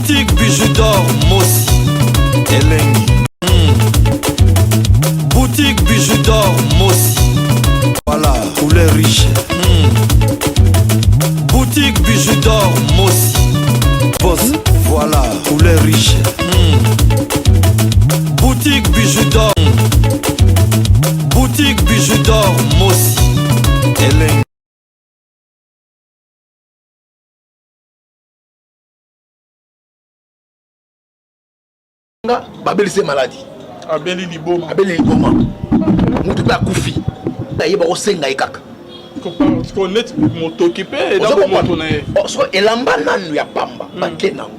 Boutique bijoux d'or Mossi Elengi. Boutique bijoux d'or Mossi. Voilà, couleur riche. Boutique bijoux d'or Mossi. Boss, voilà, couleur riche. Boutique bijoux d'or. Boutique bijoux d'or Mossi Elengi. Babel c'est maladie. Abeli liboma. Abeli liboma. Mutu ba kufi. Yeba ko senga ikaka. Parce qu'on est m'occupé dans le monde. So elamba nanu ya pamba bakenango.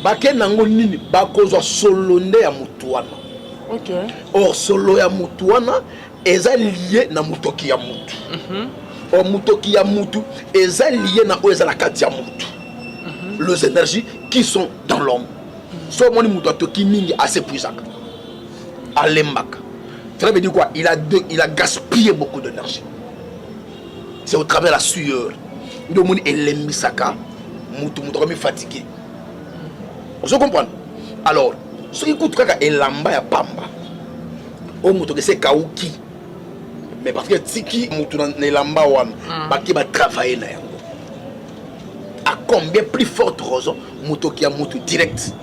Bakenango nini bakozwa solonde ya mutuana. OK. Or solo ya mutuana eza lié na mutoki ya mutu. Or mutoki ya mutu eza lié na oeza na kati ya mutu. Les énergies qui sont dans l'homme. So moni mutoto ki mingi assez puissant. Alembaka. Cela veut dire quoi? Il a gaspillé beaucoup d'énergie. C'est au travers de la sueur. Donc moni elembisaka mutu comme fatigué. Vous comprenez? Alors, ce qui coûte kaka elamba ya pamba. O mutu que c'est kauki. Mais parce que tiki mutu na elamba wana, baki ba travailler na yango. À combien plus forte raison mutu ki ya mutu direct.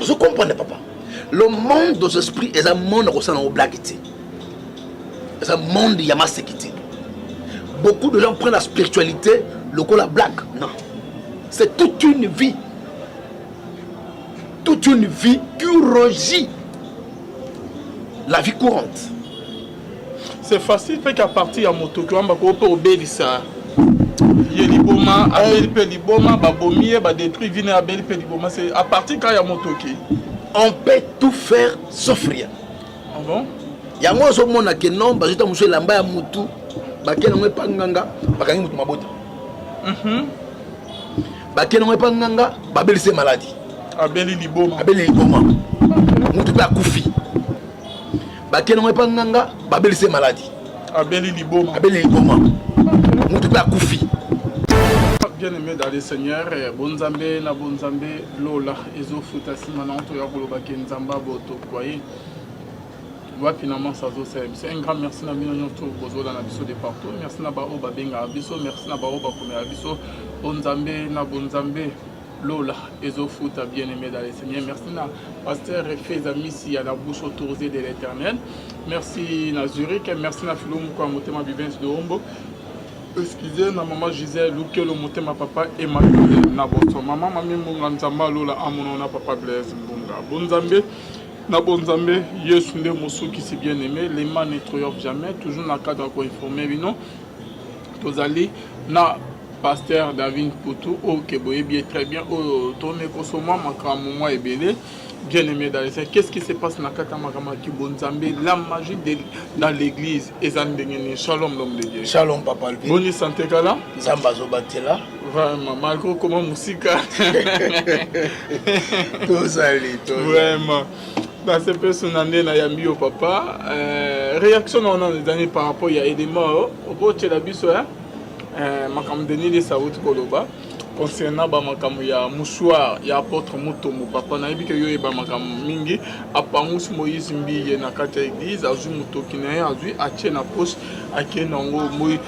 Vous comprenez, papa? Le monde des esprits est un monde qui est en blague. C'est un monde qui est en sécurité. Beaucoup de gens prennent la spiritualité, le coup la blague. Non. C'est toute une vie. Toute une vie qui régit la vie courante. C'est facile, fait qu'à partir de moto, on peut obéir ça. Il y a liboma, abeli pe liboma, babomier, ba détruire, vine abeli pe liboma. C'est à partir quand il y a moto qui. On peut tout faire sauf rien. Ah bon? Il y a moi au monde qui non, parce que monsieur lamba ya mutu, bakena ngwe panganga, bakangi mutu mabota. Bakena ngwe panganga, babeli c'est maladie. Abeli liboma. Abeli liboma. Mutu ba kufi. Bakena ngwe panganga, babeli c'est maladie. Abeli liboma. Abeli liboma. Mutu ba kufi. Bien aimé dans le Seigneur, Bonzambe na Bonzambe Lola ezo futa simana to ya koloba kenzamba boto kwaye. Wa finalement ça zo c'est un grand merci na bino nyoto bozola na biso de partout. Merci na ba o ba benga biso, merci na ba o ba komela biso. Bonzambe na Bonzambe Lola ezo futa bien aimé dans le Seigneur. Merci na pasteur Feza Missi à la bouche autorisée de l'Éternel. Merci na Zurich, merci na Philom kwa motema vivence de Hombo. Excusez ma maman Gisèle, que le monté ma papa Emmanuel Naboto. Maman mami munga nzamba lola amono na papa Blaise Mbunga. Bonzambe na Bonzambe, Yesu nde mosu qui si bien aimé, les mains ne triomphe jamais, toujours na cadre ko informer bino. Tozali na pasteur David Poutou, ok boye bien très bien, oh tourner kosoma makamo moi ebele. Bien aimé dans les Seigneur, qu'est-ce qui se passe dans Katamakama qui Bonzambe, la magie dans l'église et Shalom l'homme de Dieu. Shalom papa. Bonne santé Kala. Zamba Zobatela. Vraiment, malgré comment musique. Vraiment. Dans ces personnes na yambi au papa. Réaction on a des années par rapport il y a des morts. Au bout de la biso hein. Makam Denis de Saoud Koloba. Concernant bamakamu ya mouchoir ya apôtre Mutombo papa na yebi ke yo eba makamu mingi apangus Moïse mbiye na kati église azu mutoki na ye azu atie na poche ake nango moi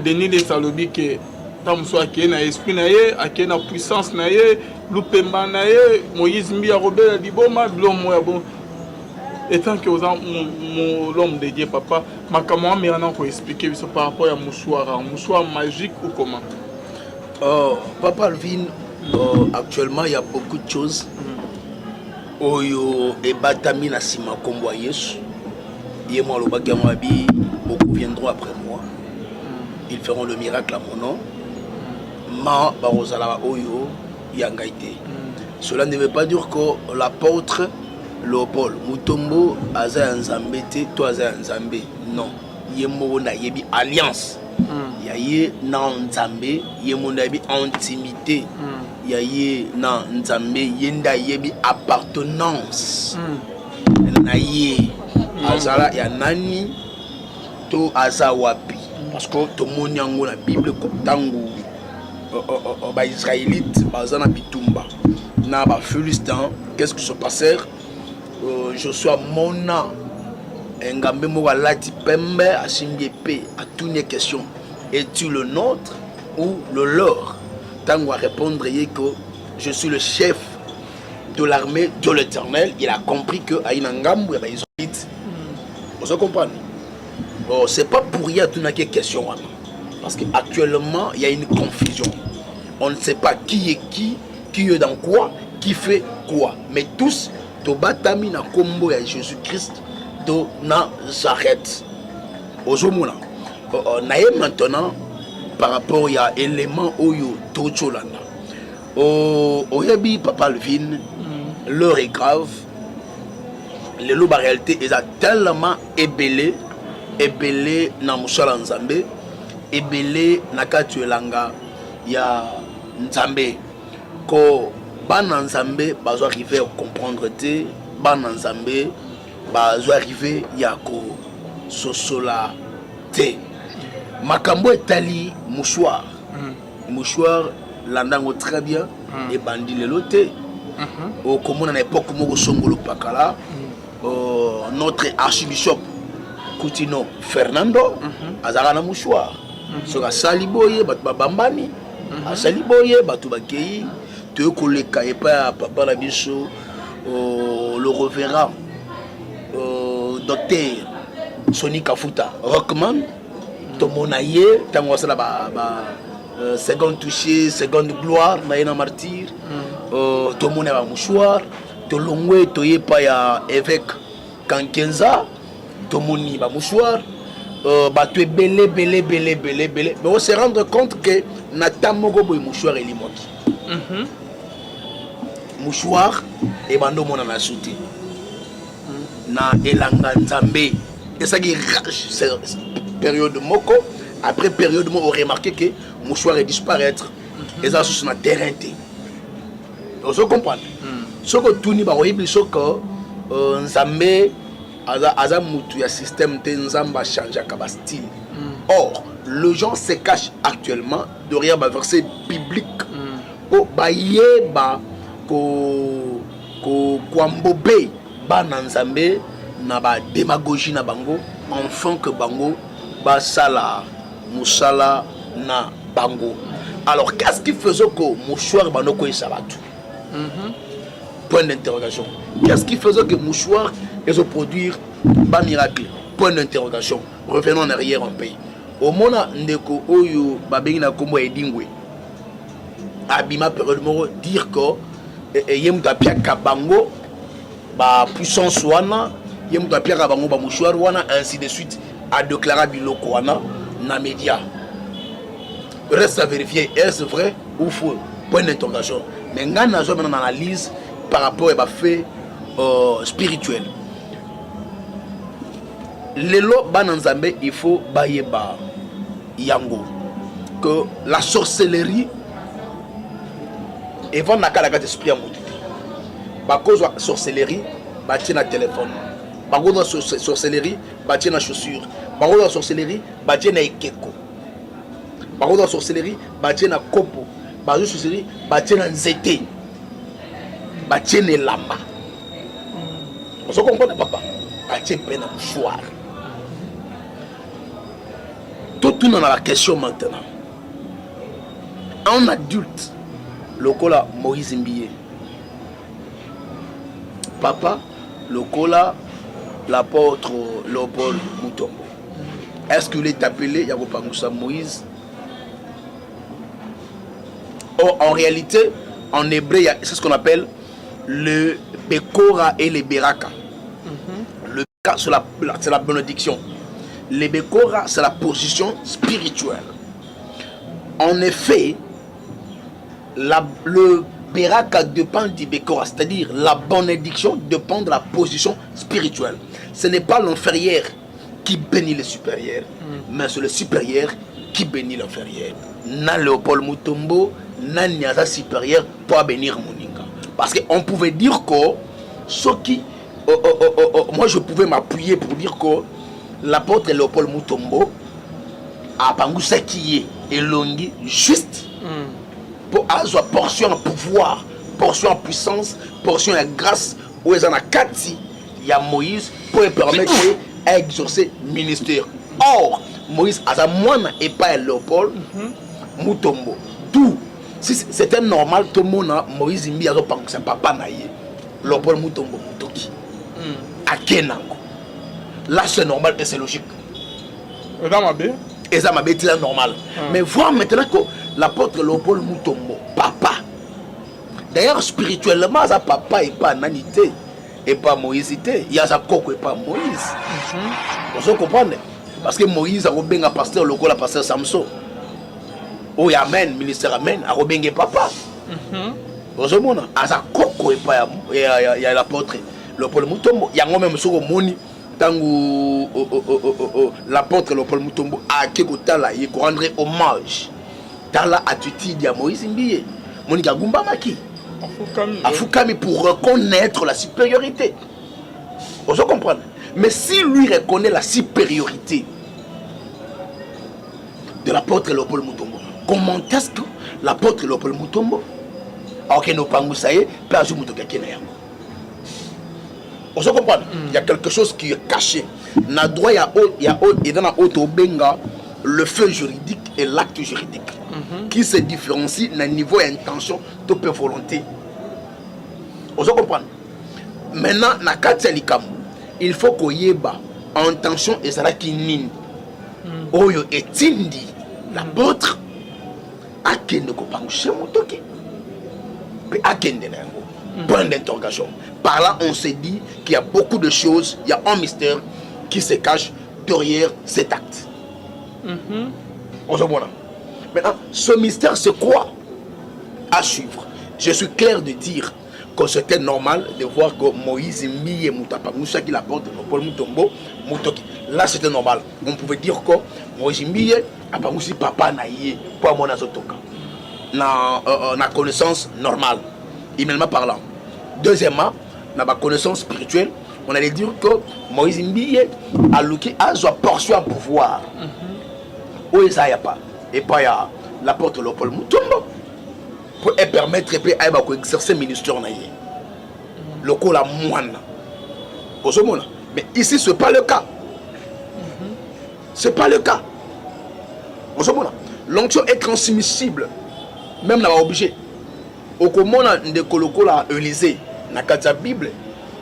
Denis de Salobi ke tamso ake na esprit na ye ake na puissance na ye lupemba na ye Moïse mbiya robela liboma blomo ya bon étant que l'homme de Dieu papa makamu amena ko expliquer par rapport à mouchoir magique ou comment. Papa Alvin, actuellement il y a beaucoup de choses. Oyo et Batamina Sima Kombo Yesu. Yemo lo Bagamabi, beaucoup viendront après moi. Ils feront le miracle à mon nom. Ma Barosala Oyo Yangaite. Cela ne veut pas dire que l'apôtre Léopold Mutombo Aza Nzambete, toi Aza Nzambe. Non. Yemo na yebi alliance. Yaye na Nzambe yemona yebi intimité. Yaye na Nzambe yenda yebi appartenance. Na ye azala ya nani to aza wapi parce que to moni yango na Bible ko tangu Israélites, Bazana Bitumba, na ba Philistin, qu'est-ce qui se passait? Joshua Mona, Ngambe Mogalati Pembe, a signé paix à toutes les questions. Es-tu le nôtre ou le leur? Tant à répondre que je suis le chef de l'armée de l'Éternel. Il a compris que Aïnangam, les Israélites, vous comprenez? Bon, c'est pas pour rien toutes les questions. Parce qu'actuellement, il y a une confusion. On ne sait pas qui est dans quoi, qui fait quoi. Mais tous, Tobatami na Kombo et Jésus-Christ de Nazareth. Aujourd'hui, maintenant, par rapport à l'élément Oyo Tocholana. Oyebi Papa Levin, l'heure est grave. Les loups en réalité, ils ont tellement ébélé na Moussala Nzambe. Ebele nakatuelanga ya Nzambe ko bana Nzambe bazo arriver à comprendre te bana Nzambe bazo arriver ya ko sosola te makambo etali mouchoir mouchoir landango très bien et bandi lelo te au komona na époque moko songolo pakala notre archibishop Coutinho Fernando azara na mouchoir soka saliboye batu babambani asaliboye batu bakei te koleka epa papa na biso le reverend docteur Soni Kafuta Rockman tomonaye tango sala ba seconde touché seconde gloire na ina martyr tomona ba mouchoir to longwe to yepa ya évêque Kankenza tomoni ba mouchoir bateau belé, mais on se rendre compte que Nathan Mogobo mouchoir et limoki. Mouchoir et bando mon na souté. Na elanga Nzambe. Et ça qui c'est période moko après période on remarqué que mouchoir est disparaître. Et ça sur na terrain té. On se comprend. Ce que tout ni ba oyibi soko Nzambe Aza mutu ya système te nzamba changer kaba style. Or, le gens se cache actuellement derrière un verset biblique. Oh, ba yeba ko kwambobe ba nanzambe na ba démagogie na bango enfin que bango ba sala musala na bango. Alors, qu'est-ce qui faisait que mouchoir banoko et sabatu? Point d'interrogation. Qu'est-ce qui faisait que mouchoir et se produire bas miracle? Point d'interrogation. Revenons en arrière un pays. Au mona ndeko oyo babengi na kombo edingwe. Abima période moko dire que yemuta pia kabango ba puissance wana yemuta pia kabango ba mouchoir wana ainsi de suite a déclaré biloko wana na média. Reste à vérifier est-ce vrai ou faux. Point d'interrogation. Mais ngana zo maintenant analyse par rapport à fait spirituel. Lelo bananzambe il faut bayeba yango que la sorcellerie et vont nakala kat esprit en motu. Ba cause sorcellerie ba tina téléphone. Ba cause sorcellerie ba tina chaussure. Ba cause sorcellerie ba tina ekeko. Ba cause sorcellerie ba tina kopo. Ba cause sorcellerie ba tina nzete. Ba tina lamba. Vous comprenez, papa? Bâtir peine à mouchoir. Tout le monde a la question maintenant. Un adulte, le cola Moïse Mbiye. Papa, le cola l'apôtre Léopold Mutombo. Est-ce qu'il est appelé Yagopangoussa Moïse? Or, en réalité, en hébreu, c'est ce qu'on appelle le Bekora et le Beraka. Le Beraka, c'est la bénédiction. Le Bekora, c'est la position spirituelle. En effet, le Beraka dépend du Bekora, c'est-à-dire la bénédiction dépend de la position spirituelle. Ce n'est pas l'inférieur qui bénit le supérieur, mais c'est le supérieur qui bénit l'inférieur. Na Léopold Mutombo, na Niaza supérieur pour bénir Moninga. Parce qu'on pouvait dire que ce qui, moi je pouvais m'appuyer pour dire que l'apôtre Léopold Mutombo a Pangoussa qui est Elongi juste pour avoir portion en pouvoir, portion en puissance, portion en grâce, où ils en a 4, il y a Moïse pour permettre d'exercer le ministère. Or, Moïse a sa moine et pas Léopold Mutombo. Tout, si c'était normal, tout le monde a Moïse Imbi a repensé c'est papa naïe. Léopold Mutombo Mutoki. À Kenango. Là, c'est normal et c'est logique. Et ça m'a dit c'est normal. Mais voir maintenant que l'apôtre Léopold Mutombo, papa. D'ailleurs, spirituellement, ça papa et pas Nanité. Et pas Moïse. Il y a sa coco et pas Moïse. Vous comprenez? Parce que Moïse a robé un pasteur local, la pasteur Samson. Oh, amen, ministère amen, a robé un papa. Vous comprenez? À sa coco et pas il y a l'apôtre Léopold Mutombo. Il y a même sur le moni. Tant l'apôtre Léopold Mutombo a Kekotala, il rendre hommage. Dans la attitude de Moïse Mbiye. Monika Gumba Maki. Afoukami pour reconnaître la supériorité. Vous comprenez? Mais si lui reconnaît la supériorité de l'apôtre Léopold Mutombo, comment est-ce que l'apôtre Léopold Mutombo a aucun opangousaye peut ajouter quelqu'un? Vous comprenez? Il y a quelque chose qui est caché. Na droit il y a le fait juridique et l'acte juridique qui se différencient dans le niveau intention de volonté. Vous comprenez? Maintenant, na katelikam, il faut qu'on y ait intention et ça qui nine. Oyo etindi l'apôtre a kende ko panguche motoki. Pe a kende na yango. Point d'interrogation. Par là, on se dit qu'il y a beaucoup de choses, il y a un mystère qui se cache derrière cet acte. Maintenant, ce mystère, c'est quoi à suivre? Je suis clair de dire que c'était normal de voir que Moïse Mbiye Moutapangoucha qui l'apporte Paul Mutombo Mutoki. Là, c'était normal. On pouvait dire que Moïse Mbiye a pas aussi papa naïe pour mon azotoka. Na connaissance normale, humainement parlant. Deuxièmement, dans ma connaissance spirituelle, on allait dire que Moïse Mbiye a loqué à sa portion à pouvoir. Où ça y a pas. Et pas y a l'apôtre Léopold Mutombo pour permettre d'exercer le ministère. Le coup la moine. Mais ici, ce n'est pas le cas. Ce n'est pas le cas. L'onction est transmissible. Même dans l'objet. Au comment de Koloko la Élysée, dans la Bible,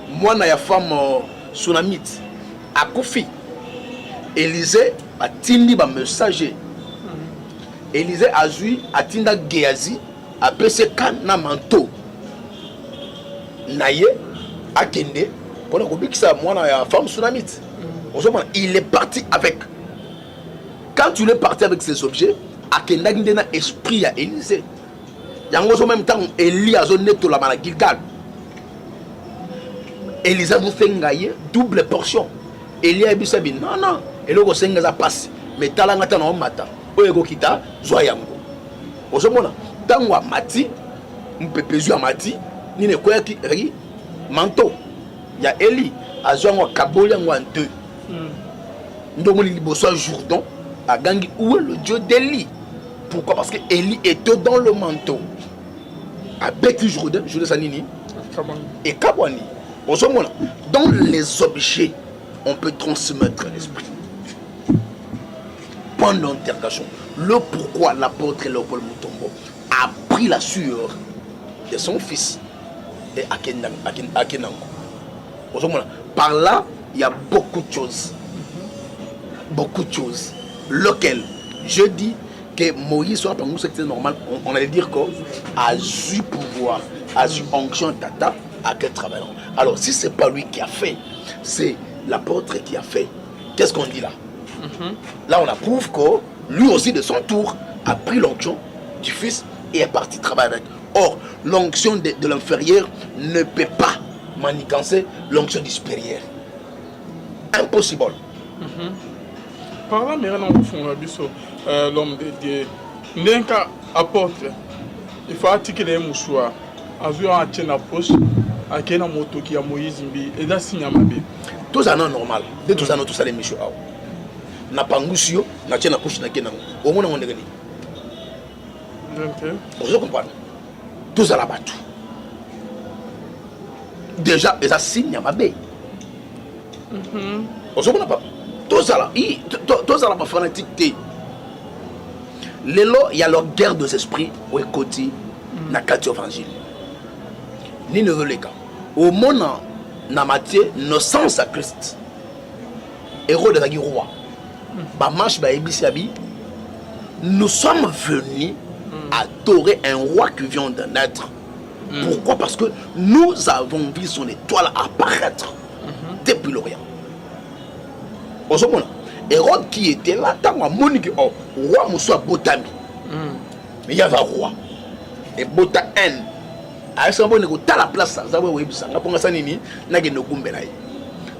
moi, na ya femme tsunamite, à Kofi. Élysée a tindi ba messager. Élysée a joué à Tinda Géazi, a PC na manteau. Naye, a Kende, pendant que ça, moi, na femme tsunamite. Il est parti avec. Quand tu es parti avec ces objets, a Kenda Gindena esprit à Élysée. Il y a en même temps, Élie a zoné tout la maladie Gilgal. Élysée nous fait une double portion. Élie a dit non, non, et le Gosenga a passé. Mais talangata no mata. Oego kita, zoyango. Ozomona, tangwa mati, mpepezu mati, ni ne quoi qui ri, manteau. Il y a Élie, a zoyango kaboli en deux. Ndomoli liboso Jourdain, a gangi où est le Dieu d'Élie. Pourquoi? Parce que Élie était dans le manteau. Avec Jourdain, Jourdain Sanini et Kabwani. Dans les objets, on peut transmettre l'esprit. Point d'interrogation. Le pourquoi l'apôtre Léopold Mutombo a pris la sueur de son fils et Akenango. Par là, il y a beaucoup de choses. Beaucoup de choses. Lequel, je dis que Moïse soit pas c'était normal. On allait dire qu'il a eu pouvoir, a eu onction tata à quel travail. Alors, si ce n'est pas lui qui a fait, c'est l'apôtre qui a fait. Qu'est-ce qu'on dit là? Là, on approuve que lui aussi, de son tour, a pris l'onction du fils et est parti travailler avec. Or, l'onction de l'inférieur ne peut pas manigancer l'onction du supérieur. Impossible. Par là, l'homme de Dieu, n'est qu'un apôtre. Il faut articuler un mouchoir. Azoua a tient la poche, a tient la moto qui a Moïse Mbi, et là, c'est un mabé. Tout ça, non normal. De tout ça, non, tout ça, les michos. N'a pas ngusio, n'a tient la poche, n'a qu'un au moins on est gagné. Vous comprenez? Tous à la bateau. Déjà, ils ont signé à ma baie. Vous comprenez pas? Tous à la fanatique. Lélo, il y a leur guerre des esprits au côté na kati évangile. Ni ne veut les gars. Au monde na matière innocence à Christ. Héros de la roi. Ba marche ba ebisiabi. Nous sommes venus adorer un roi qui vient de naître. Pourquoi? Parce que nous avons vu son étoile apparaître depuis l'Orient. Au second, Hérode qui était là, tant à Monique, oh, roi Moussa Botami. Mais il y avait un roi. Et Bota N. À ce moment, il y a la place,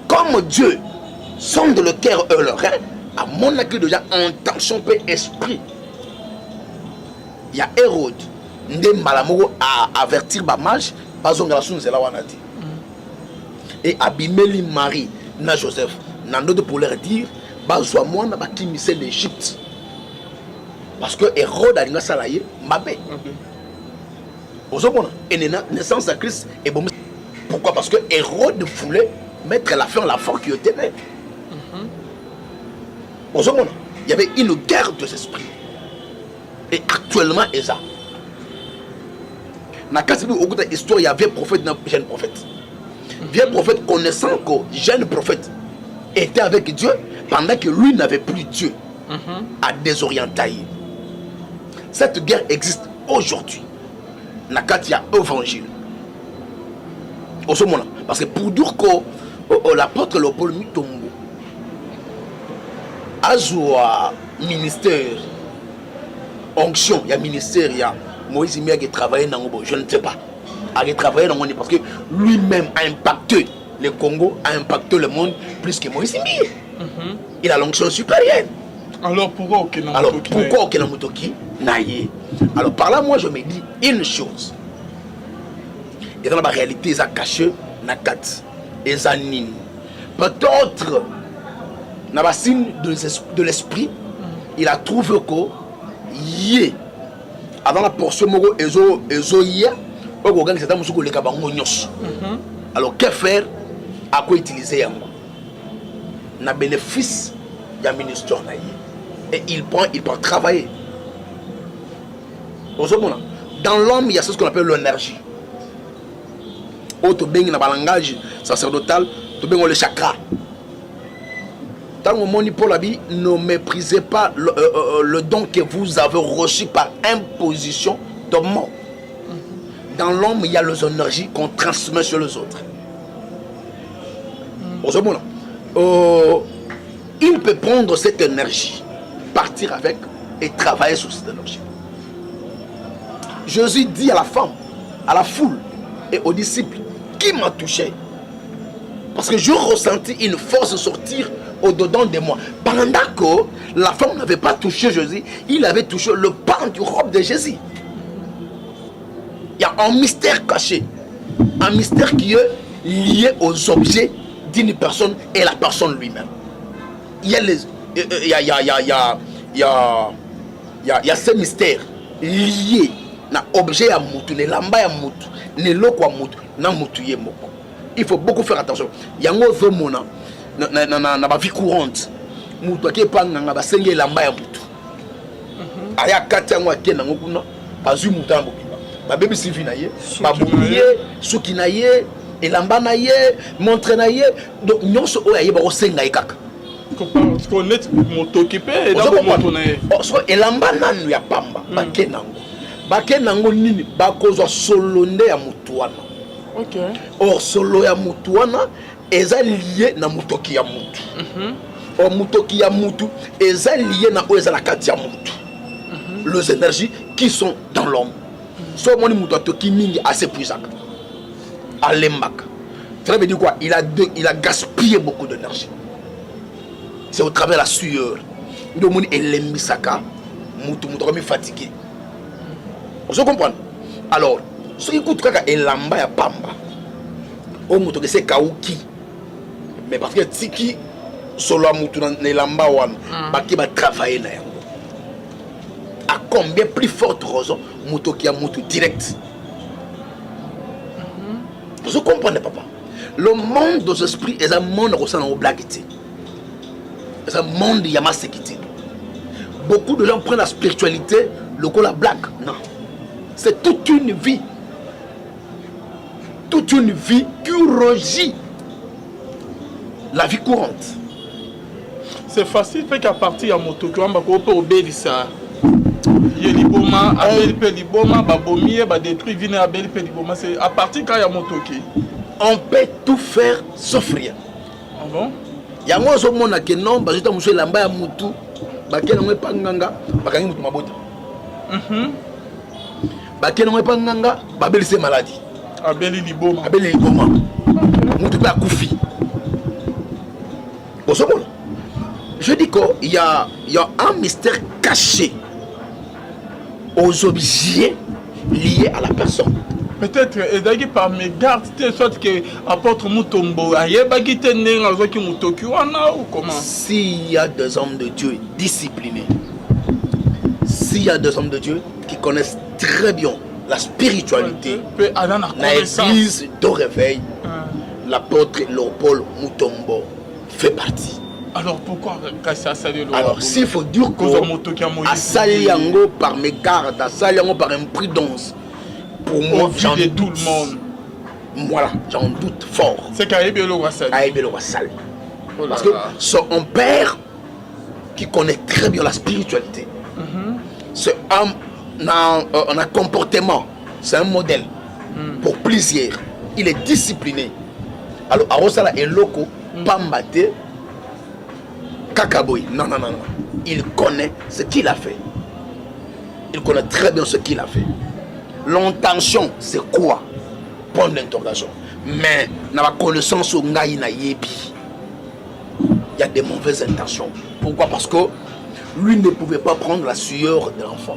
comme Dieu sonde le cœur et le rein, à mon avis, déjà intention peut esprit. Il y a Hérode. Ndé Malamogo a avertir ba mage, pas on la sounze la wanati. Et Abimeli Marie, na Joseph, nando de pour leur dire, bah soit moi na baki misé l'Égypte. Parce que Hérode a dit salaye mabé. Vous comprenez? Et naissance à Christ est bon. Pourquoi? Parce que Hérode voulait mettre la fin à la foi qui était née. Vous comprenez? Il y avait une guerre des esprits. Et actuellement, et ça. Dans la histoire, il y avait un prophète et un jeune prophète. Vieux prophète connaissant que jeune prophète était avec Dieu pendant que lui n'avait plus Dieu à désorienter. Cette guerre existe aujourd'hui. Dans l'évangile. Au ce moment-là. Parce que pour dire que l'apôtre Léopold Mutombo a joué ministère, onction, il y a ministère, il y a Moïse Mia qui travaillait dans le je ne sais pas. Il a travaillé dans le monde parce que lui-même a impacté le Congo, a impacté le monde plus que Moïse Mia. Il a l'onction supérieure. Alors pourquoi aucun Motoki naïe? Alors par là, moi je me dis une chose. Et dans la réalité, ça cache Nakat et Zanine. Peut-être dans la signe de l'esprit, il a trouvé que yé avant la portion mogo ezo hier au gang c'est un monsieur qui alors que faire? À quoi utiliser na bénéfice du ministère naïe. Et il prend travailler. Dans l'homme, il y a ce qu'on appelle l'énergie. Autre bien dans le langage sacerdotal, le chakra. Dans le monde pour la vie, ne méprisez pas le don que vous avez reçu par imposition de mort. Dans l'homme, il y a les énergies qu'on transmet sur les autres. Il peut prendre cette énergie, partir avec et travailler sur cette énergie. Jésus dit à la femme, à la foule et aux disciples, qui m'a touché? Parce que je ressentis une force sortir au-dedans de moi. Pendant que la femme n'avait pas touché Jésus, il avait touché le pan du robe de Jésus. Il y a un mystère caché. Un mystère qui est lié aux objets d'une personne et la personne lui-même. Il y a ces mystères liés na objet à mutu, ne lamba ya mutu, ne loko à mutu, na mutu ye moko. Il faut beaucoup faire attention. Il y a un autre mona na ba vie courante. Mutu qui pas nga ba senge lamba ya mutu. Aya kati ngwa ke na ngokuna bazu mutu ambo. Ba bébé sivi na ye, ba bouye, suki na ye, elamba na ye, montre na ye, donc nyonso o ya ye ba osenga ekaka. Parce qu'on est occupé et d'abord motoné. Elamba nanu ya pamba, ba ke nango. Ba ke nango nini ba kozwa solonde ya mutu wana. OK. Or solo ya mutu wana eza lié na mutoki ya mutu. Or mutoki ya mutu eza lié na oeza la kati ya mutu. Les énergies qui sont dans l'homme. So moni mutu atoki mingi assez puissant. Alembak. Ça veut dire quoi? Il a gaspillé beaucoup d'énergie. C'est au travers de la sueur. Le monde est l'embisaka. Mutu comme fatigué. Vous comprenez? Alors, ce qui coûte est lamba ya pamba. O mutu que c'est kauki. Mais parce que tiki solo mutu na lamba wan, baki ba travailler na yango. À combien plus forte raison mutoki ya mutu direct. Vous comprenez, papa? Le monde des esprits est un monde qui est en blague. C'est un monde qui est en sécurité. Beaucoup de gens prennent la spiritualité, le coup la blague. Non. C'est toute une vie. Toute une vie qui régit la vie courante. C'est facile, fait qu'à partir de moto, on peut obéir ça. Il y a liboma, abel pe liboma, babomier, ba détruire vine abel pe liboma. C'est à partir quand il y a moto qui. On peut tout faire sauf rien. Ah bon? Il y a moi au monde qui non, parce que monsieur lamba ya mutu, bakena ngwe panganga, bakangi mutu mabota. Bakena ngwe panganga, babeli c'est maladie. Abel liboma. Abel liboma. Mutu pa kufi. Je dis qu'il y a un mystère caché aux objets liés à la personne. Peut-être, et par mes gardes, de sorte que apôtre Mutombo, ou comment? S'il y a des hommes de Dieu disciplinés, s'il y a des hommes de Dieu qui connaissent très bien la spiritualité, l'église de réveil, l'apôtre Léopold Mutombo fait partie. Alors pourquoi alors s'il faut dire que Asali yango par mégarde, Asali yango par imprudence, pour moi j'en doute tout le monde. Voilà, j'en doute fort. C'est qu'Aïbelo Wassali. Parce que son père qui connaît très bien la spiritualité, c'est un comportement, c'est un modèle pour plaisir. Il est discipliné. Alors Arosala et Loko Pambate Kakaboy, non. Il connaît ce qu'il a fait. Il connaît très bien ce qu'il a fait. L'intention, c'est quoi? Point d'interrogation. Mais, dans la connaissance, il y a des mauvaises intentions. Pourquoi? Parce que lui ne pouvait pas prendre la sueur de l'enfant.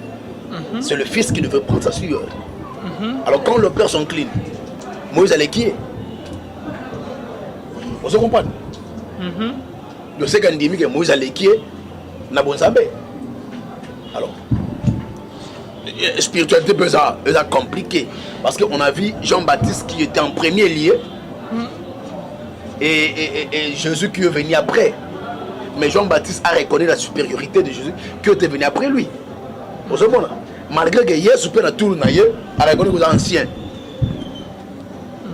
C'est le fils qui devait prendre sa sueur. Alors, quand le père s'incline, Moïse allait qui est? Vous se comprenez? Je sais qu'on dit que Moïse a l'équipe n'a bon sabé. Alors, la spiritualité peut être compliquée. Parce qu'on a vu Jean-Baptiste qui était en premier lieu et Jésus qui est venu après. Mais Jean-Baptiste a reconnu la supériorité de Jésus qui était venu après lui. Vous savez, malgré que Jésus peut tout a reconnu que vous êtes anciens.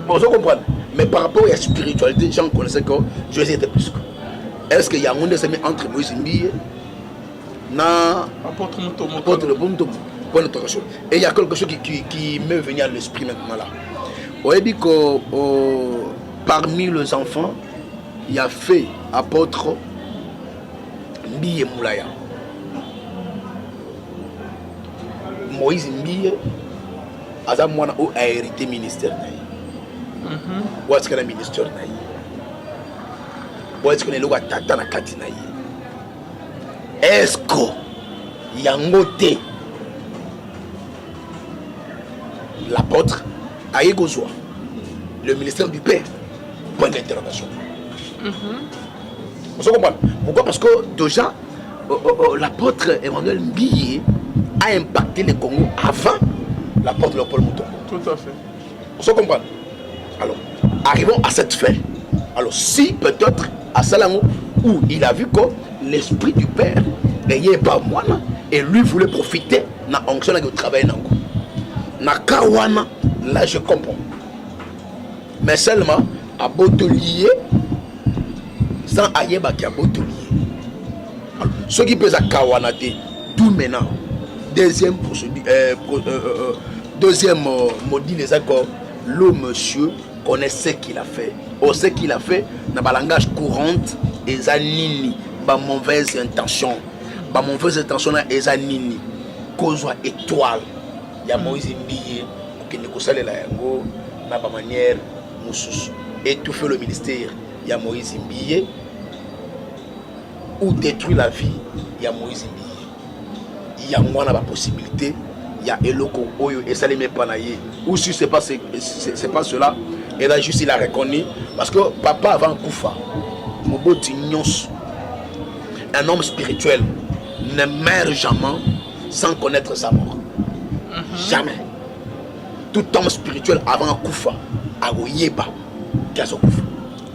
Vous comprenez? Mais par rapport à la spiritualité, les gens connaissaient que Jésus était plus que. Est-ce qu'il y a un monde entre Moïse et et il y a quelque chose qui m'est venu à l'esprit maintenant là. On a dit que parmi les enfants, il y a fait apôtre Mbiye Moulaya. Moïse Mbiye a hérité ministère. Où est-ce qu'il y a un ministère? Est-ce que est-ce que Yangote l'apôtre a égosé le ministère du Père? Point d'interrogation. Vous comprenez? Pourquoi? Parce que déjà l'apôtre Emmanuel Mbiye a impacté le Congo avant l'apôtre Léopold Mutombo. Tout à fait. Vous comprenez? Alors, arrivons à cette fin. Alors, si peut-être à Salango, où il a vu que l'esprit du Père n'est pas moi, et lui voulait profiter de l'onction de travail. Là, je comprends. Mais seulement à Botelier, sans Ayeba qui a Botelier. Ce qui peut être Kawana, tout maintenant, deuxième procédure, deuxième maudit les accords, le monsieur connaît ce qu'il a fait. Ou ce qu'il a fait dans le langage courant, et zanini, ba mauvaise intention. Ba mauvaise intention et zanini. Cause étoile. Il y a Moïse Mbiye qui ne connaît la yango na ba manière mususu. Étouffer le ministère. Il y a Moïse Mbiye. Ou détruire la vie. Il y a Moïse Mbiye. Il y a moins la possibilité. Il y a Eloko Oyo et Salime Panaye. Ou si c'est pas cela. Et là, juste il a reconnu. Parce que papa avant Koufa, un homme spirituel ne meurt jamais sans connaître sa mort. Jamais. Tout homme spirituel avant Koufa, a Yeba, Koufa.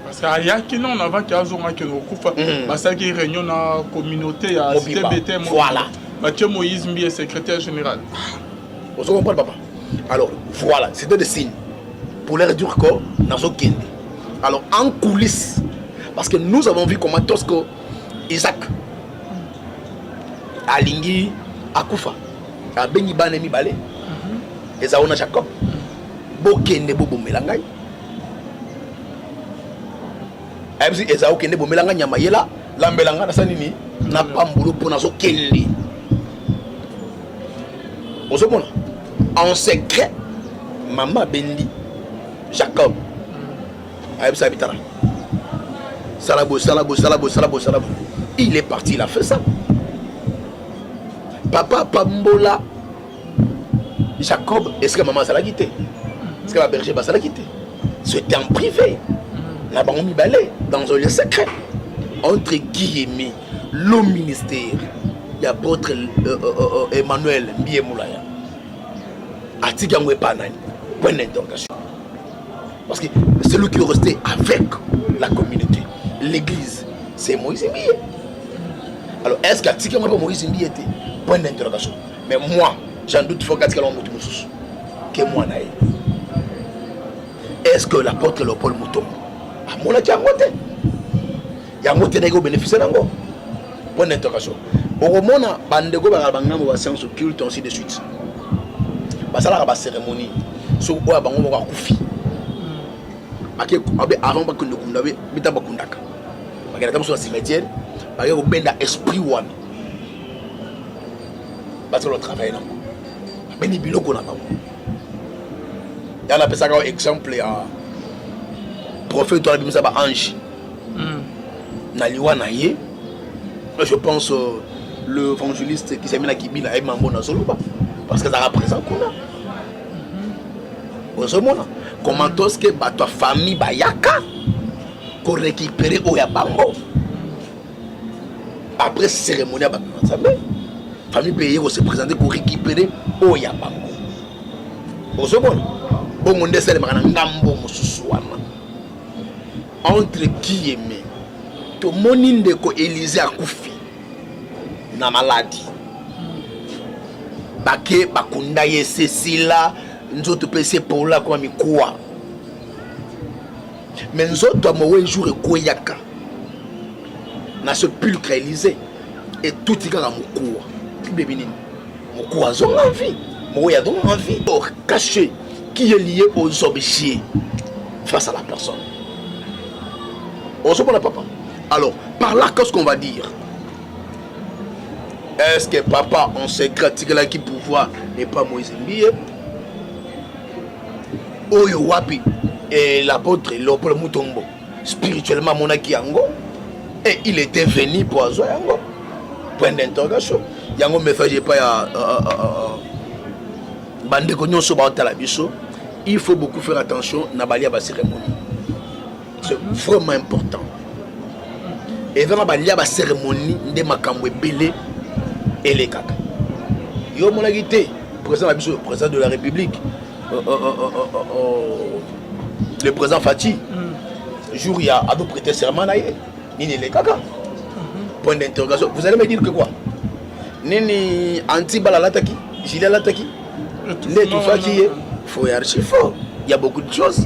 Parce qu'il y a qui non avant qu'il y a un qui Koufa, parce qu'il y a une réunion dans la communauté, à CTBT, voilà. Mathieu Moïse Mbi est secrétaire général. Vous comprenez, papa? Alors, voilà, c'était des signes. Pour leur dire que nous avons. Alors, en coulisses, parce que nous avons vu comment Tosco, Isaac, Alingi, Akoufa, Abeni Banemi Balé, Ezaona Jacob, Bokende Bobo Melangay. Même Ezao Kende Bobo Melangay Yamayela, Lambelanga Sanini, n'a pas mboulou pour nous Kendi. En secret, Maman Bendi, Jacob, Aïb Sabitara. Salabo. Il est parti, il a fait ça. Papa Pambola, Jacob, est-ce que maman ça l'a quitté? Est-ce que la berger ça l'a quitté? C'était en privé. Là-bas, on m'y balait dans un lieu secret. Entre guillemets, le ministère, il y a l'apôtre Emmanuel Mbiemoulaya. Atigangwe Panani. Point d'interrogation. Parce que c'est lui qui est resté avec la communauté. L'église, c'est Moïse Mbié. Alors, est-ce qu'Atigangwe pas Moïse Mbié était? Point d'interrogation. Mais moi, j'en doute faut qu'Atigangwe Moïse que moi naïe. Est-ce que l'apôtre Léopold Mutombo a mon avis à monter? Il y a monté des bénéfices d'ango. Point d'interrogation. Au moment bandego barabanga mo séance occulte ainsi de suite. Basala ba cérémonie so ko bango mo kufi. Ake avant ba kundu kundabe bita ba kundaka. Bakela tamu so cimetière, ba yo benda esprit wana. Parce que le travail là. Beni biloko na bango. Il y a un exemple à prophète toi bimisa ba ange. Na liwa na ye. Je pense l'évangéliste qui s'est mis à Kibila et Mambo na Zoluba parce que ça représente quoi. Comment est-ce que ta famille bayaka pour récupérer Oyabango après cérémonie ba famille payée pour se présenter pour récupérer Oyabango. Bon monde c'est le ngambo mususuana entre guillemets to moninde ko Élysée akufi na maladie bake bakunda ye Cécile nzoto pese pour la kwa mikuwa mais nzoto amowe jour ekoyaka na ce pulcre Élysée et tout ikaka mukuwa bébé nini mukuwa zo envie moya donc envie pour cacher qui est lié aux objets face à la personne. On se prend papa. Alors, par là, qu'est-ce qu'on va dire? Est-ce que papa, on sait que qui pouvoir n'est pas Moïse Mbié? Oyo wapi et l'apôtre Léopold Mutombo spirituellement monaki yango et il était venu pour azo yango. Point d'interrogation. Yango message pas ya bande ko nyonso ba otala biso. Il faut beaucoup faire attention na balia ba cérémonie. C'est vraiment important. Et vraiment balia ba cérémonie de makambo belé et les kaka. Yo monagité président abiso président de la République le président Fati jour il y a à nous prêter serment là nini les kaka. Point d'interrogation. Vous allez me dire que quoi? Nini anti balalataki, gilet lataki. Les tout ça qui est faut y archi fort. Il y a beaucoup de choses.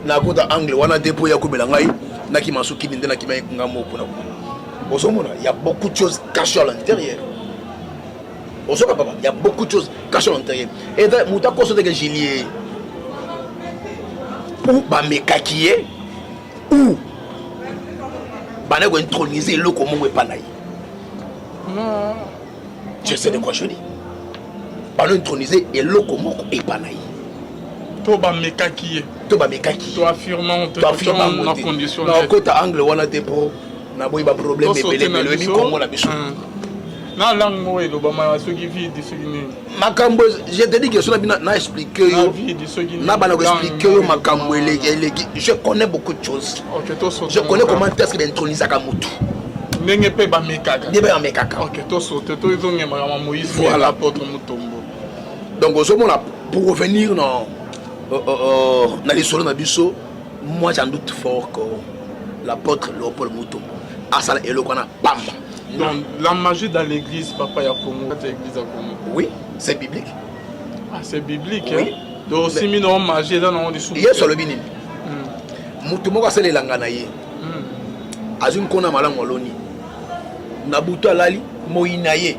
Na kota angle wana depo ya ko belangai na ki masuki ndé na ki mai ngamo kuna. Osomona, il y a beaucoup de choses cachées à l'intérieur. Osoma papa, il y a beaucoup de choses cachées à l'intérieur. Et muta ko so de gilet ou ba mekakié ou ba na ko introniser le comment est panaï. Non. Je sais de quoi je dis. Ba introniser et le comment est panaï. Toba mekaki. Toi affirmant na condition. Na kota angle wana te pro na boy ba problème belé le ni Congo la biso. Na langue et l'Obama ce qui vit de ce Guinée. Makambo, je te dis que cela na expliquer yo. Na bana ko expliquer yo makambo je connais beaucoup de choses. Je connais comment est-ce qu'il intronisé à Kamutu. Nenge pe ba mekaka. Nebe ba mekaka. OK, to sauter to izonge ma Moïse voilà l'apôtre Mutombo. Donc, pour revenir dans les solos Nabiso, moi j'en doute fort que l'apôtre Léopold Mutombo a ça et le qu'on a Bamba. Donc, la magie dans l'église, papa, il y a Congo, l'église à Congo. Oui, c'est biblique. Ah, c'est biblique, oui. Hein? Donc, si nous avons magie, là, nous avons des sous. Il y a sur le binin. Mutombo a scellé l'anganaye. Azun kona malang waloni. Nabuto alali, moinaye.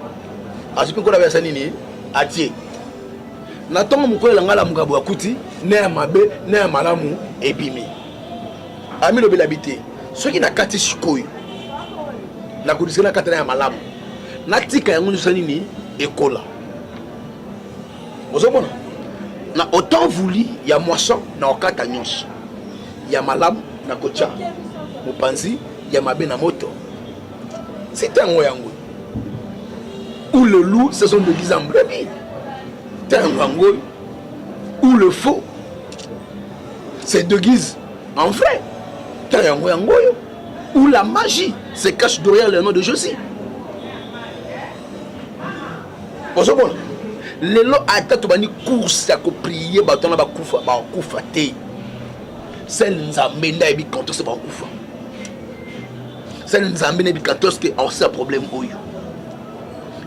Azun kona besanini, atie. Natongo mukole langala mugabu akuti, ne mabe, ne malamu, epimi. Ami lo belabité. Ceux qui n'a kati shikoy. Na kudisika na kati na malamu. Natika yangu sanini ekola. Vous comprenez? Na autant voulu ya moisson na okata nyonso. Ya malamu na kocha. Mopanzi ya mabe na moto. C'est un yango. Ou le loup ce sont de guises en brebis. Tango ou le faux c'est de guise en vrai. Tango ou la magie se cache derrière le nom de Jésus. Bonjour. Les lots à tête bani course à prier batona ba kufa te. C'est nzambe bi quand c'est pas kufa. C'est nzambe bi quand c'est on sait problème oyo.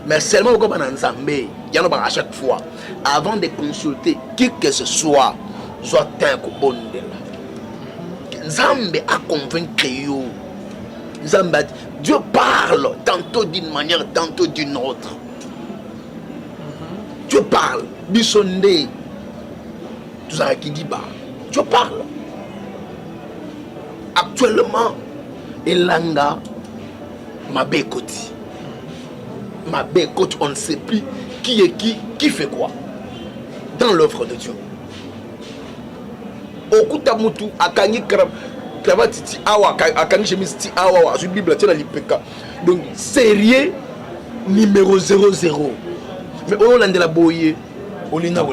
Mais seulement comme on nzambe, il y en a à chaque fois avant de consulter qui que ce soit soit un kobondela. Nzambe a convaincu yo. Nzambe Dieu parle tantôt d'une manière tantôt d'une autre. Dieu parle, bisondé, tout ça qui dit bah, Dieu parle. Actuellement, Elanga, ma bécote, on ne sait plus qui est qui fait quoi dans l'œuvre de Dieu. Okuta mutu akangi cravate awa akangi chemise ti awa sur Bible tiens la lipeka. Donc sérieux numéro 00. Mais on l'a de la boye, on est là.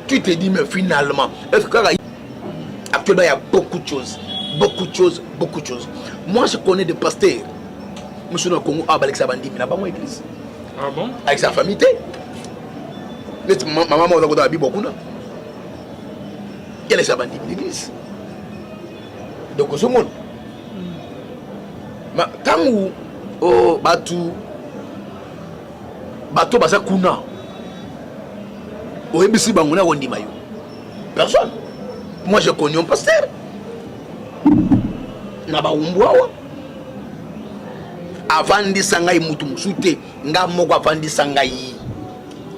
Tu te dis, mais finalement, actuellement, il y a beaucoup de choses. Moi, je connais des pasteurs. Monsieur le Congo, avec sa bandit, mais il n'a pas mon église. Ah bon? Avec sa famille. Maman, on a dans la Bible beaucoup. Il y a sa bandit, l'église. Donc, ce monde. Tant où, bato basa kuna oyebisi banguna wondima yo personne. Moi je connais un pasteur na ba umbwawa avandi sangai mutu musute nga moko avandi sangai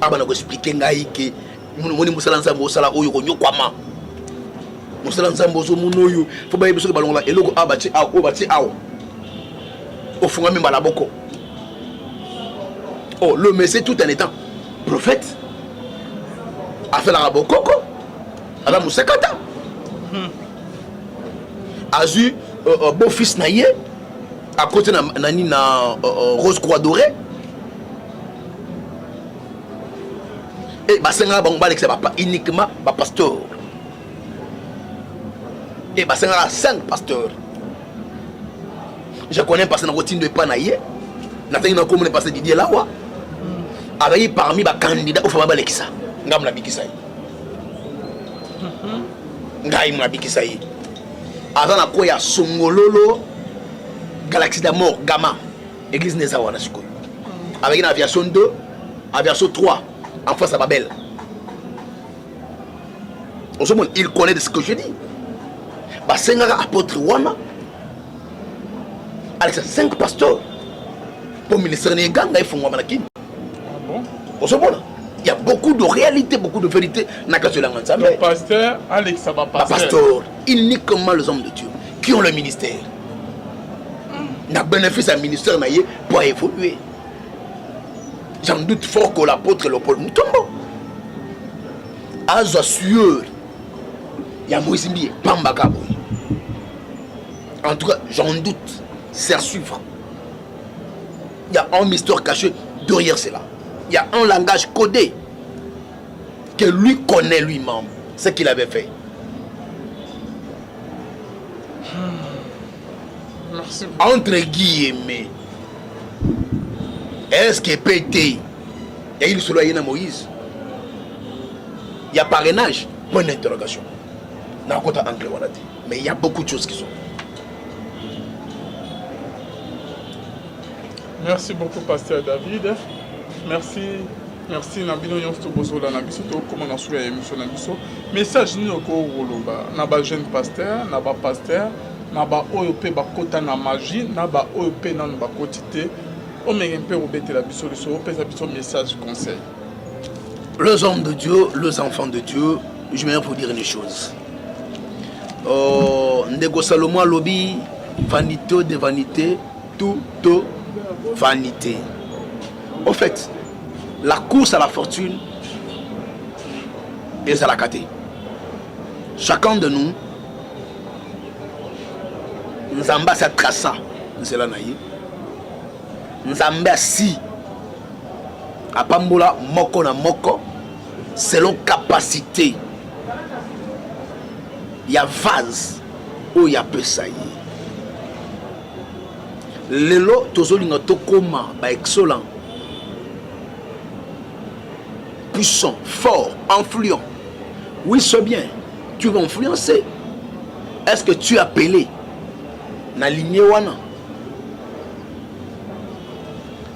abana ko expliquer ngai ke moni musala nzambo sala oyo ko nyokwama musala nzambo so munoyo fo ba yebiso ke balongola eloko abati awo bati awo ofunga mimba la boko. Oh, le Messie tout en étant prophète a fait la rabokoko à la Moussekata a eu beau-fils naïe à côté de na Rose Croix Dorée et basenga bangba c'est pas uniquement ba pasteur et basenga 5 pasteurs. Je connais un pasteur na routine de panaïe na tenga comme le pasteur Didier Lawa avec parmi les candidats au Fababa Lekisa. Ngam la bikisai. Ngaim la bikisai. Avant la koya Songololo, Galaxie d'amour, Gamma, église Nezawana Sikoy. Avec une aviation 2, aviation 3, en face à Babel. On se montre, il connaît de ce que je dis. Bah, 5 apôtres Wana, avec 5 pasteurs, pour le ministère de Ganga, ils font Wamanakin. Il y a beaucoup de réalité, beaucoup de vérité. Le pasteur, Alex Abba pasteur, uniquement les hommes de Dieu qui ont le ministère. N'a bénéfice à ministère pour évoluer. J'en doute fort que l'apôtre Léopold Mutombo a sûr. Il y a Moïse Mbié, Pambakabo. En tout cas, j'en doute. C'est à suivre. Il y a un mystère caché derrière cela. Il y a un langage codé que lui connaît lui-même, ce qu'il avait fait. Merci. Entre guillemets, est-ce que pété et il se loyait à Moïse? Il y a parrainage, point d'interrogation. Mais il y a beaucoup de choses qui sont. Merci beaucoup, Pasteur David. Merci. Merci Nabino Yonsto Bozola Nabiso, comme on a souhaité émission Nabiso. Message ni oko woloba. Naba jeune pasteur, naba pasteur, naba OEP bakota na magie, naba OEP nan bakotité. O mengempe obete la biso le so, pesa biso message conseil. Les hommes de Dieu, les enfants de Dieu, je viens pour dire une chose. Ndego Salomon lobby, vanité de vanité, tout vanité. Au fait, la course à la fortune est à la caté. Chacun de nous, nous avons cette trace, nous avons si à Pambola, moko na moko, selon capacité. Il y a vase où il y a peu ça. Lelo tozolinga tokoma ba excellent, puissant, fort, influent. Oui, c'est bien. Tu vas influencer. Est-ce que tu es appelé na lignée wana?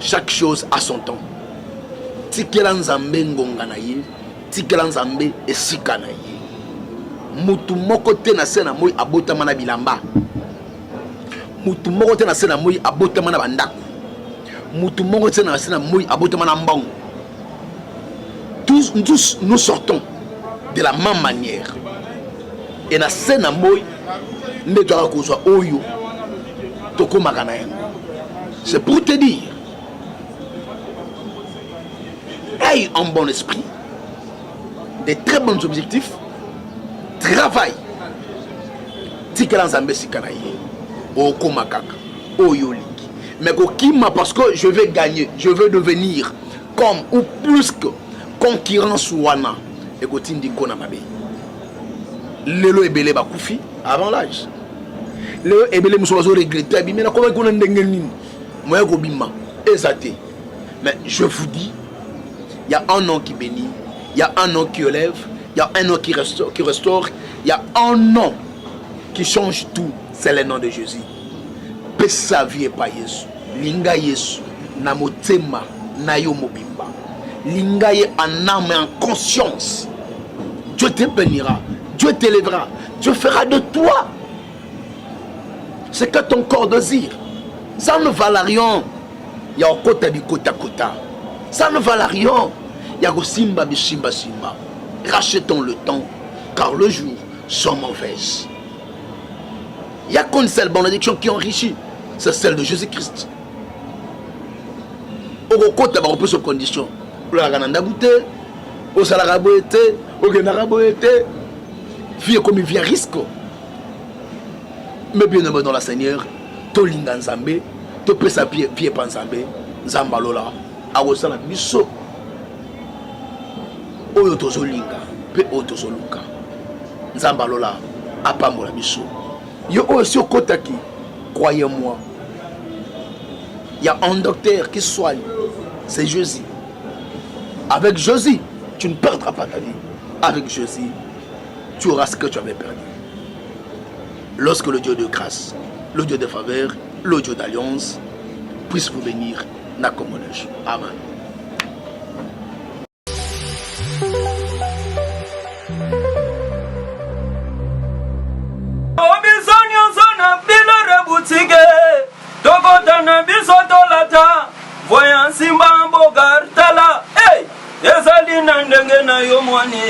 Chaque chose a son temps. Tikela nzambe ngonga na ye, tikela nzambe esika na ye. Mutu moko te na sena moi abotama na bilamba. Mutu moko te na sena moi abotama na bandako. Mutu moko te na sena moi abotama na mbongo. Tous nous sortons de la même manière. Et na sena moi ne doit kozwa oyo toko makana. C'est pour te dire, aie un bon esprit, des très bons objectifs, travail. Tikela nzambe sikana ye. Oko makaka. Oyoliki. Mais kokima parce que je vais gagner, je veux devenir comme ou plus que concurrence wana. Et kotindi kona mabe. Lelo ebele bakufi avant l'âge. Lelo ebele musozo regretter bi mais na comment qu'on ndengel nini. Moi ko bima ezate. Mais je vous dis, il y a un nom qui bénit, il y a un nom qui élève, il y a un nom qui restaure, il y a un nom qui change tout, c'est le nom de Jésus. Pesa vie pa Yesu, linga Yesu, na motema, na yo mobimba. Linga ye en âme et en conscience. Dieu te bénira, Dieu t'élèvera, Dieu fera de toi ce que ton corps désire. Ça ne valait rien. Il y a un kota bi kota kota. Ça ne valait rien. Il y a simba bi simba simba. Rachetons le temps, car le jour sont mauvaises. Il n'y a qu'une seule bénédiction qui enrichit, c'est celle de Jésus-Christ. Au côté de la condition, le Ragananda bouté, au Salarabo était, au Genarabo était, vie comme il vient risque. Mais bien aimé dans la Seigneur, to linga nzambe, to pesa pied pan nzambe, nzamba lola, awosala biso. Oyo tozo linga, pe oyo tozo luka. Nzamba lola, apambola biso. Yo aussi au kotaki, croyez-moi. Il y a un docteur qui soigne, c'est Jésus. Avec Jésus, tu ne perdras pas ta vie. Avec Jésus, tu auras ce que tu avais perdu. Lorsque le Dieu de grâce, le Dieu de faveur, le Dieu d'alliance puisse vous bénir, Nakomolej. Amen. Voyant Simba Bogartala, hey, Esalina Ndengena Yomwane,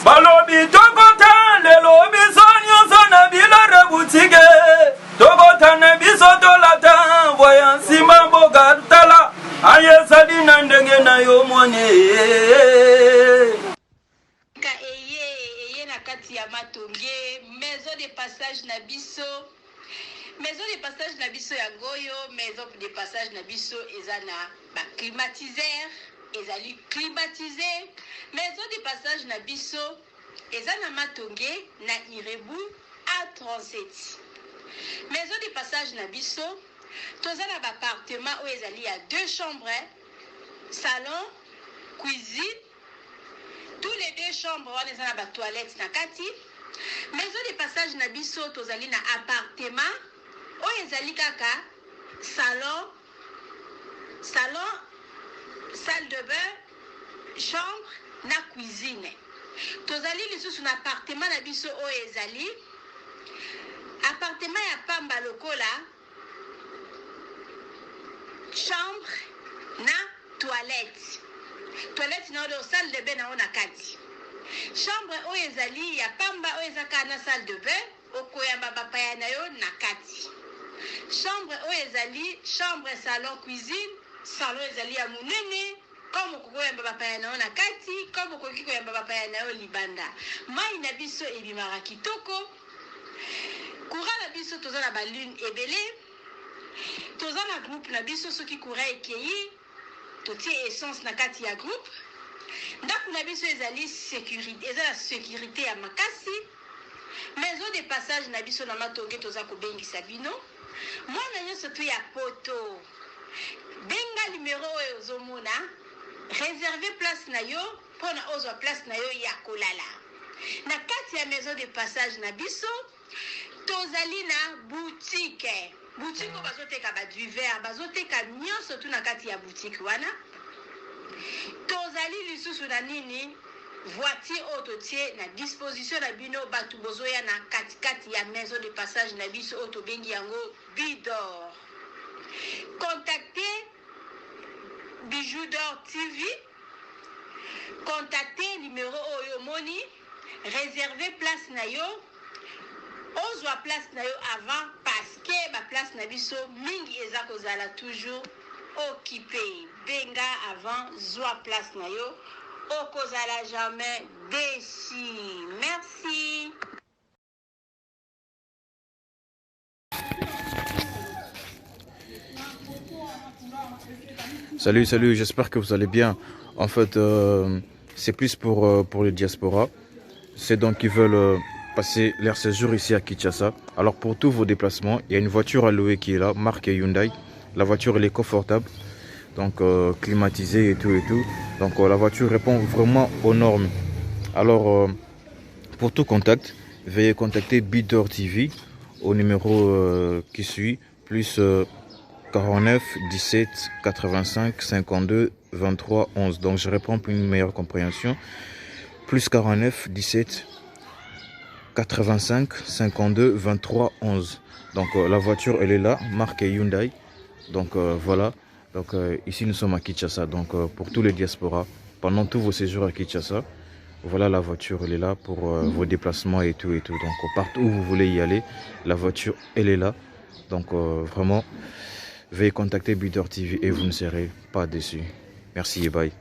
Balobi Tokota, le Lobi Sonyo Sona Bila Rebutige, Tokota Nebisotolata, voyant Simba Bogartala, Ayesalina Ndengena Yomwane. Maison de passage Nabiso. Maison de passage Nabiso ya Goyo, maison de passage Nabiso ezana ba climatiseur, ezali climatisé. Maison de passage Nabiso ezana matonge na Irebu A37. Maison de passage Nabiso tozana ba appartement où ezali ya 2 chambres, salon, cuisine tous les deux chambres wana eza na ba toilette na kati. Maison de passage na biso tozali na appartement oyo ezali kaka salon, salle de bain, chambre na cuisine. Tozali lisusu na appartement na biso oyo ezali appartement ya pamba lokola chambre na toilette. Toilette na oyo salle de bain na ona kati. Chambre oyo ezali ya pamba oyo ezaka na salle de bain okoyamba bapaya na yo na kati. Chambre oyo ezali chambre salon cuisine, salon ezali ya munene comme okoyamba bapaya na yo na kati, comme okoki koyamba bapaya na yo libanda. Mai na biso ebimaka kitoko. Courant na biso toza na balune ebele. Toza na groupe na biso soki courant ekei totie essence na kati ya groupe. Ndako na biso ezali sécurité, eza la sécurité ya makasi. Maison de passage na biso na matonge toza kobengisa bino. Mwana nyonso tu ya poto. Benga numéro oyo ozomona. Réserver place na yo pona ozwa place na yo ya kolala. Na kati ya maison de passage na biso tozali na boutique. Boutique oyo bazoteka ba duvet, bazoteka nyonso tu na kati ya boutique wana. Tozali lisusu na nini voiture oyo totie na disposition na bino bato bozoya na katikati ya maison de passage na biso oyo tobengi yango Bidor. Contactez Bijou d'Or TV. Contactez numéro oyo moni. Réservez place na yo. Ozwa place na yo avant parce que ba place na biso mingi eza kozala toujours occupé. Benga avant zwa place na yo. Okozala jamais déçu. Merci. Salut, j'espère que vous allez bien. En fait, c'est plus pour les diasporas. C'est donc qui veulent passer leur séjour ici à Kinshasa. Alors pour tous vos déplacements, il y a une voiture à louer qui est là, marque Hyundai. La voiture elle est confortable, donc climatisée et tout. Donc la voiture répond vraiment aux normes. Alors pour tout contact, veuillez contacter Bidor TV au numéro qui suit, plus 49 17 85 52 23 11. Donc je réponds pour une meilleure compréhension. Plus 49 17 85 52 23 11. Donc la voiture elle est là, marque Hyundai. Donc voilà. Donc ici nous sommes à Kinshasa. Donc pour tous les diasporas, pendant tous vos séjours à Kinshasa, voilà la voiture elle est là pour vos déplacements et tout. Donc partout où vous voulez y aller, la voiture elle est là. Donc vraiment, veuillez contacter Bidor TV et vous ne serez pas déçus. Merci et bye.